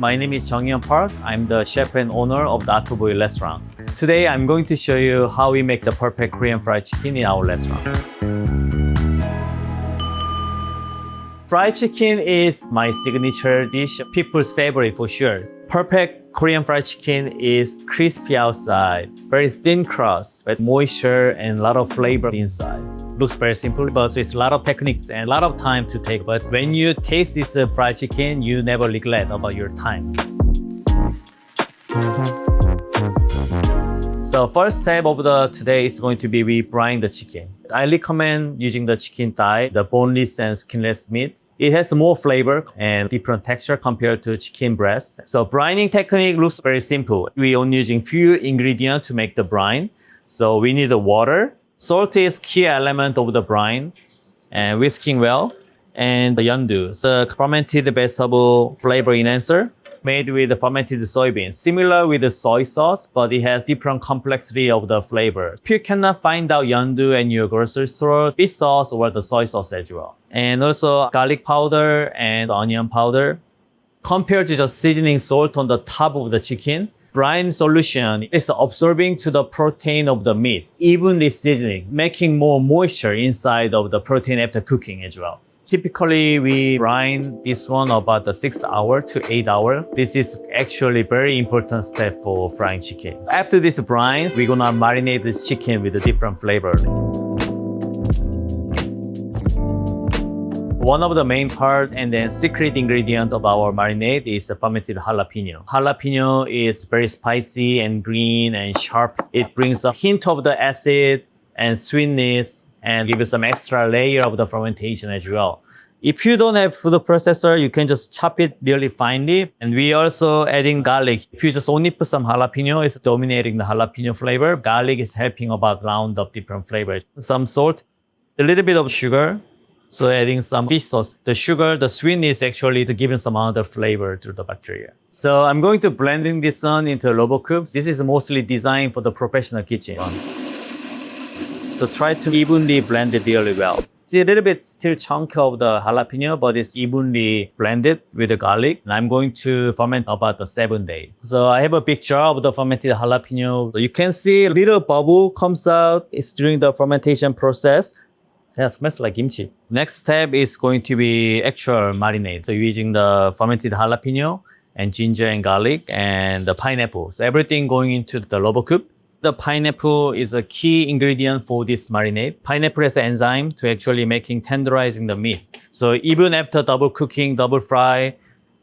My name is Junghyun Park. I'm the chef and owner of the Atoboy restaurant. Today, I'm going to show you how we make the perfect Korean fried chicken in our restaurant. Fried chicken is my signature dish, people's favorite for sure. Perfect Korean fried chicken is crispy outside, very thin crust with moisture and a lot of flavor inside. Looks very simple, but it's a lot of techniques and a lot of time to take. But when you taste this fried chicken, you never regret about your time. So first step of today is going to be rebrine the chicken. I recommend using the chicken thigh, the boneless and skinless meat. It has more flavor and different texture compared to chicken breast. So brining technique looks very simple. We only using few ingredients to make the brine. So we need the water. Salt is key element of the brine, and whisking well, and the yondu, so fermented vegetable flavor enhancer made with the fermented soybeans, similar with the soy sauce, but it has different complexity of the flavor. If you cannot find out yondu in your grocery store, fish sauce or the soy sauce as well. And also garlic powder and onion powder. Compared to just seasoning salt on the top of the chicken, brine solution is absorbing to the protein of the meat, evenly seasoning, making more moisture inside of the protein after cooking as well. Typically, we brine this one about 6 hours to 8 hours. This is actually very important step for frying chicken. After this brine, we're gonna marinate this chicken with a different flavor. One of the main part and then secret ingredient of our marinade is the fermented jalapeno. Jalapeno is very spicy and green and sharp. It brings a hint of the acid and sweetness and gives some extra layer of the fermentation as well. If you don't have food processor, you can just chop it really finely. And we also adding garlic. If you just only put some jalapeno, it's dominating the jalapeno flavor. Garlic is helping about round up different flavors. Some salt, a little bit of sugar. So adding some fish sauce. The sugar, the sweetness actually to giving some other flavor to the bacteria. So I'm going to blending this one into lobo cubes. This is mostly designed for the professional kitchen. So try to evenly blend it really well. It's a little bit still chunk of the jalapeno, but it's evenly blended with the garlic. And I'm going to ferment about 7 days. So I have a big jar of the fermented jalapeno. So you can see a little bubble comes out. It's during the fermentation process. Yeah, smells like kimchi. Next step is going to be actual marinade. So using the fermented jalapeno and ginger and garlic and the pineapple. So everything going into the lobo cube. The pineapple is a key ingredient for this marinade. Pineapple has an enzyme to actually making tenderizing the meat. So even after double cooking, double fry,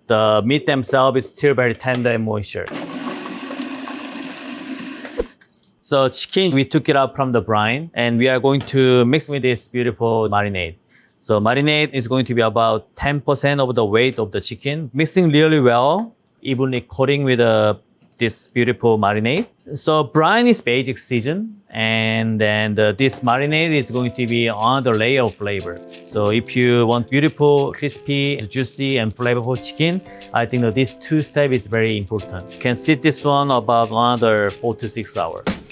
the meat themselves is still very tender and moisture. So chicken, we took it out from the brine and we are going to mix with this beautiful marinade. So marinade is going to be about 10% of the weight of the chicken. Mixing really well, evenly coating with this beautiful marinade. So brine is basic season and then this marinade is going to be another layer of flavor. So if you want beautiful, crispy, juicy and flavorful chicken, I think that these two steps is very important. You can sit this one about another 4 to 6 hours.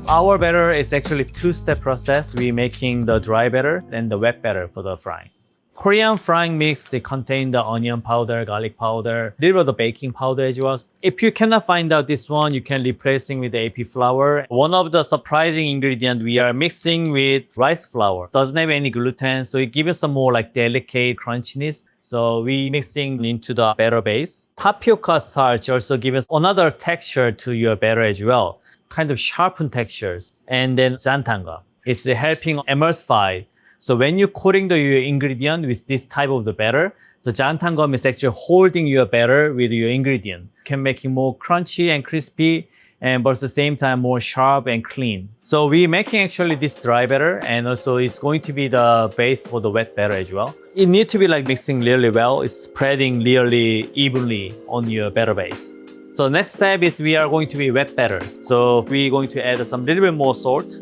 Our batter is actually two-step process. We're making the dry batter and the wet batter for the frying. Korean frying mix, they contain the onion powder, garlic powder, a little bit of the baking powder as well. If you cannot find out this one, you can replace it with the AP flour. One of the surprising ingredients we are mixing with rice flour. Doesn't have any gluten, so it gives us some more like delicate crunchiness. So we mixing into the batter base. Tapioca starch also gives another texture to your batter as well. Kind of sharpened textures. And then jantanga. It's helping emulsify. So when you're coating your ingredient with this type of the batter, the jantangum is actually holding your batter with your ingredient. Can make it more crunchy and crispy, and but at the same time more sharp and clean. So we're making actually this dry batter, and also it's going to be the base for the wet batter as well. It needs to be like mixing really well. It's spreading really evenly on your batter base. So next step is we are going to be wet batters. So we're going to add some little bit more salt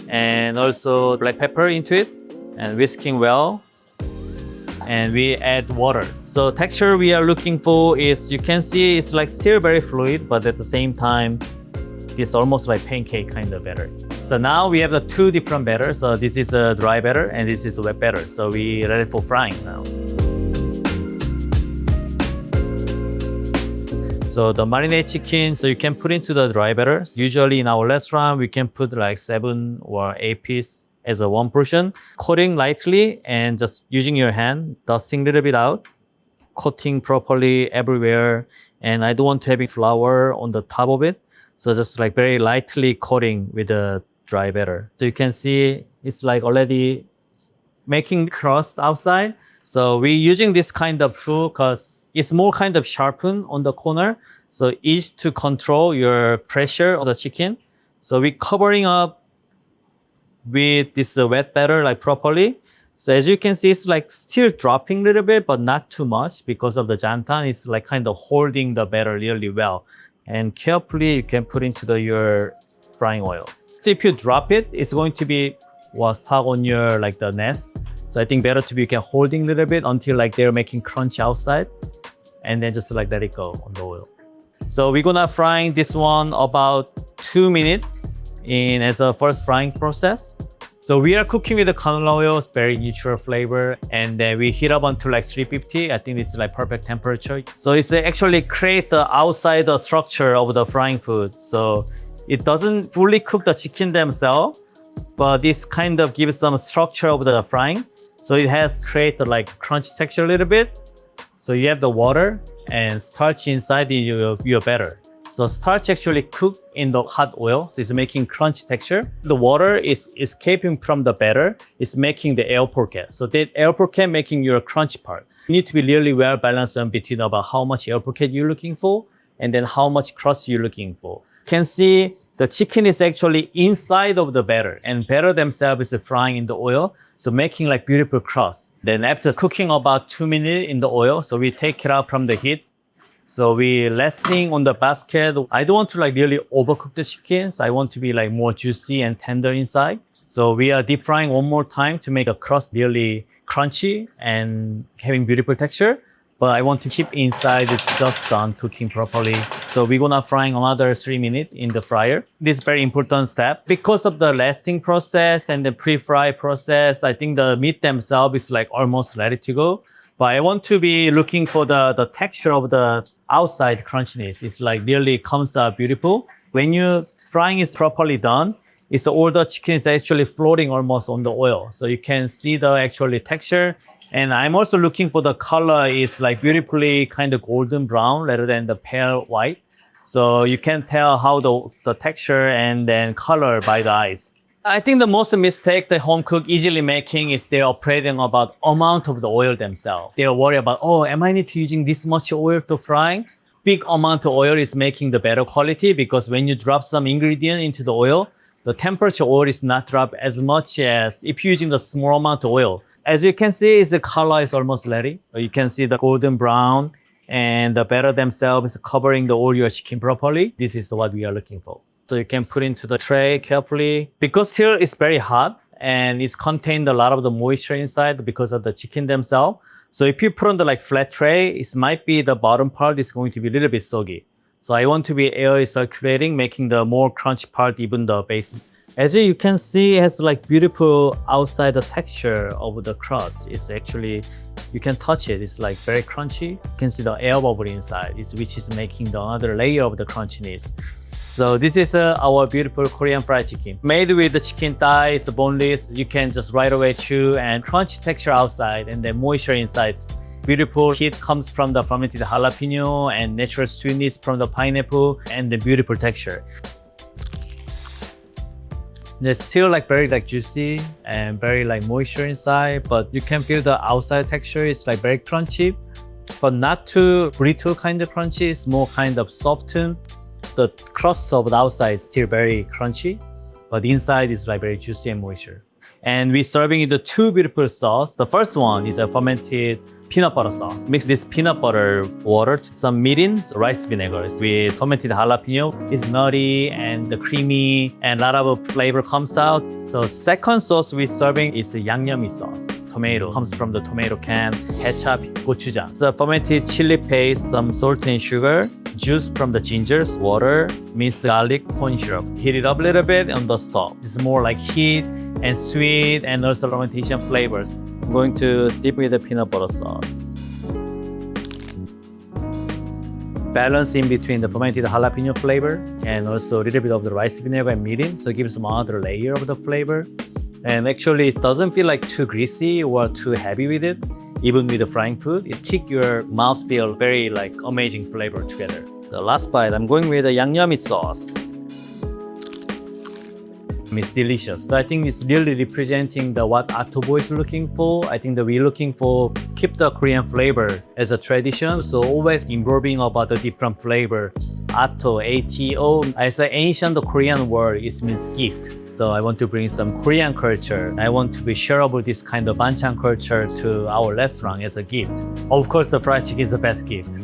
and also black pepper into it and whisking well. And we add water. So texture we are looking for is, you can see it's like still very fluid, but at the same time, it's almost like pancake kind of batter. So now we have the two different batter. So this is a dry batter and this is a wet batter. So we ready for frying now. So the marinade chicken, so you can put into the dry batter. Usually in our restaurant, we can put like 7 or 8 pieces as a one portion. Coating lightly and just using your hand, dusting a little bit out, coating properly everywhere. And I don't want to have flour on the top of it. So just like very lightly coating with the dry batter. So you can see it's like already making crust outside. So we're using this kind of tool because it's more kind of sharpened on the corner. So easy to control your pressure of the chicken. So we're covering up with this wet batter like properly. So as you can see, it's like still dropping a little bit, but not too much because of the jantan. It's like kind of holding the batter really well. And carefully you can put into your frying oil. So if you drop it, it's going to be stuck on your like the nest. So I think better to be holding a little bit until like they're making crunch outside, and then just like let it go on the oil. So we're gonna frying this one about 2 minutes in as a first frying process. So we are cooking with the canola oil, it's very neutral flavor, and then we heat up until like 350. I think it's like perfect temperature. So it's actually create the outside the structure of the frying food. So it doesn't fully cook the chicken themselves, but this kind of gives some structure of the frying. So it has created like crunchy texture a little bit. So you have the water and starch inside your batter. So starch actually cooked in the hot oil, so it's making crunchy texture. The water is escaping from the batter, it's making the air pocket. So that air pocket making your crunchy part. You need to be really well balanced in between about how much air pocket you're looking for and then how much crust you're looking for. You can see the chicken is actually inside of the batter and batter themselves is frying in the oil. So making like beautiful crust. Then after cooking about 2 minutes in the oil, so we take it out from the heat. So we resting on the basket. I don't want to like really overcook the chicken. So I want to be like more juicy and tender inside. So we are deep frying one more time to make a crust really crunchy and having beautiful texture. But I want to keep inside, it's just done cooking properly. So we're gonna frying another 3 minutes in the fryer. This is very important step. Because of the resting process and the pre-fry process, I think the meat themselves is like almost ready to go. But I want to be looking for the texture of the outside crunchiness. It's like really comes out beautiful. When you frying is properly done, it's all the chicken is actually floating almost on the oil. So you can see the actually texture. And I'm also looking for the color is like beautifully kind of golden brown rather than the pale white. So you can tell how the texture and then color by the eyes. I think the most mistake the home cook easily making is they're operating about amount of the oil themselves. They're worried about, oh, am I need to using this much oil to frying? Big amount of oil is making the better quality because when you drop some ingredient into the oil, the temperature oil is not drop as much as if you're using the small amount of oil. As you can see, the color is almost ready. You can see the golden brown and the batter themselves is covering the all your chicken properly. This is what we are looking for. So you can put into the tray carefully. Because here it's very hot and it's contained a lot of the moisture inside because of the chicken themselves. So if you put on the like flat tray, it might be the bottom part is going to be a little bit soggy. So I want to be air circulating, making the more crunchy part, even the base. As you can see, it has like beautiful outside the texture of the crust. It's actually, you can touch it. It's like very crunchy. You can see the air bubble inside, which is making the other layer of the crunchiness. So this is our beautiful Korean fried chicken. Made with the chicken thighs, boneless. You can just right away chew and crunchy texture outside and then moisture inside. Beautiful heat comes from the fermented jalapeno and natural sweetness from the pineapple and the beautiful texture. It's still like very like juicy and very like moisture inside, but you can feel the outside texture is like very crunchy, but not too brittle kind of crunchy. It's more kind of softened. The crust of the outside is still very crunchy, but the inside is like very juicy and moisture. And we're serving it the two beautiful sauce. The first one is a fermented peanut butter sauce. Mix this peanut butter water, some mirin, rice vinegars with fermented jalapeno. It's nutty and creamy and a lot of flavor comes out. So second sauce we're serving is a yangnyeom sauce. tomato. Comes from the tomato can, ketchup, gochujang. So fermented chili paste, some salt and sugar, juice from the gingers, water, minced garlic, corn syrup. Heat it up a little bit on the stove. It's more like heat and sweet and also fermentation flavors. I'm going to dip with the peanut butter sauce. Balance in between the fermented jalapeno flavor and also a little bit of the rice vinegar and mirin, so give some other layer of the flavor. And actually it doesn't feel like too greasy or too heavy with it. Even with the frying food, it keeps your mouth feel very like amazing flavor together. The last bite, I'm going with the Junghyun sauce. It's delicious. So I think it's really representing what Atoboy is looking for. I think that we're looking for keep the Korean flavor as a tradition. So always involving about the different flavor. Ato, A-T-O, as an ancient Korean word, it means gift. So I want to bring some Korean culture. I want to be shareable this kind of banchan culture to our restaurant as a gift. Of course, the fried chicken is the best gift.